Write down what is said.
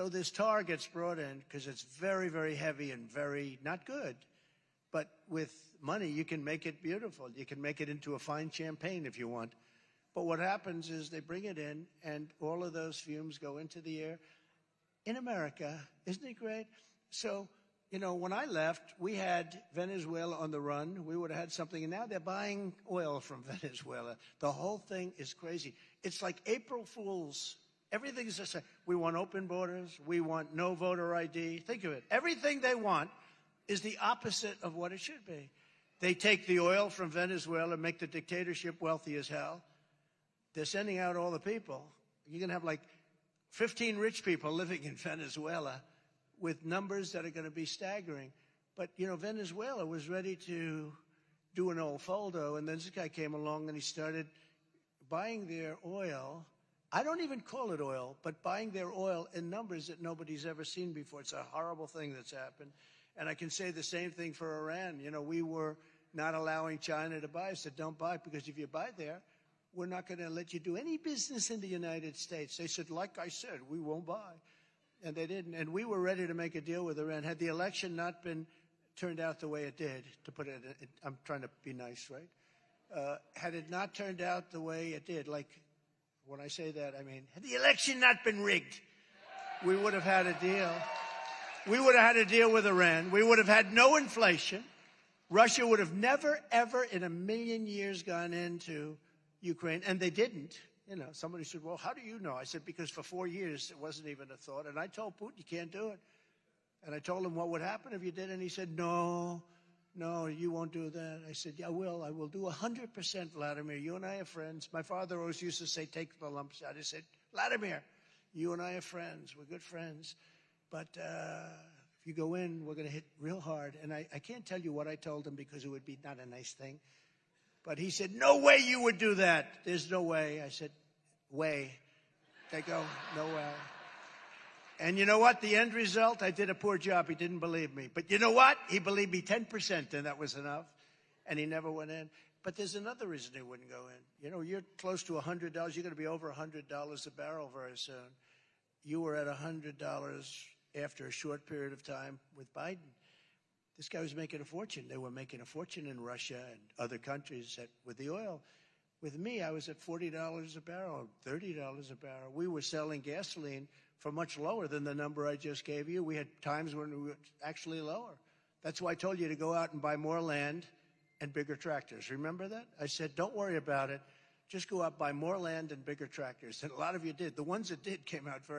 So this tar gets brought in because it's very, very heavy and very not good. But with money, you can make it beautiful. You can make it into a fine champagne if you want. But what happens is they bring it in, and all of those fumes go into the air. In America, isn't it great? So, when I left, we had Venezuela on the run. We would have had something, and now they're buying oil from Venezuela. The whole thing is crazy. It's like April Fools. Everything is the same. We want open borders. We want no voter ID. Think of it. Everything they want is the opposite of what it should be. They take the oil from Venezuela and make the dictatorship wealthy as hell. They're sending out all the people. You're going to have like 15 rich people living in Venezuela with numbers that are going to be staggering. But, Venezuela was ready to do an old foldo, and then this guy came along and he started buying their oil. I don't even call it oil, but buying their oil in numbers that nobody's ever seen before. It's a horrible thing that's happened. And I can say the same thing for Iran. We were not allowing China to buy. I said, don't buy, because if you buy there, we're not going to let you do any business in the United States. They said, like I said, we won't buy. And they didn't. And we were ready to make a deal with Iran. Had the election not been turned out the way it did, to put it, I'm trying to be nice, right? Had it not turned out the way it did, like when I say that, I mean, had the election not been rigged, we would have had a deal. We would have had a deal with Iran. We would have had no inflation. Russia would have never, ever in a million years gone into Ukraine, and they didn't. Somebody said, well, how do you know? I said, because for 4 years, it wasn't even a thought. And I told Putin, you can't do it. And I told him what would happen if you did. And he said, no, you won't do that. I said, yeah, I will. I will do 100%, Vladimir. You and I are friends. My father always used to say, take the lumps out. I said, Vladimir, you and I are friends. We're good friends. But if you go in, we're going to hit real hard. And I can't tell you what I told him because it would be not a nice thing. But he said, no way you would do that. There's no way. I said, way. They go, no way. And you know what? The end result, I did a poor job. He didn't believe me. But you know what? He believed me 10%, and that was enough. And he never went in. But there's another reason he wouldn't go in. You're close to $100. You're going to be over $100 a barrel very soon. You were at $100 after a short period of time with Biden. This guy was making a fortune. They were making a fortune in Russia and other countries with the oil. With me, I was at $40 a barrel, $30 a barrel. We were selling gasoline for much lower than the number I just gave you. We had times when we were actually lower. That's why I told you to go out and buy more land and bigger tractors. Remember that? I said, don't worry about it. Just go out, buy more land and bigger tractors. And a lot of you did. The ones that did came out very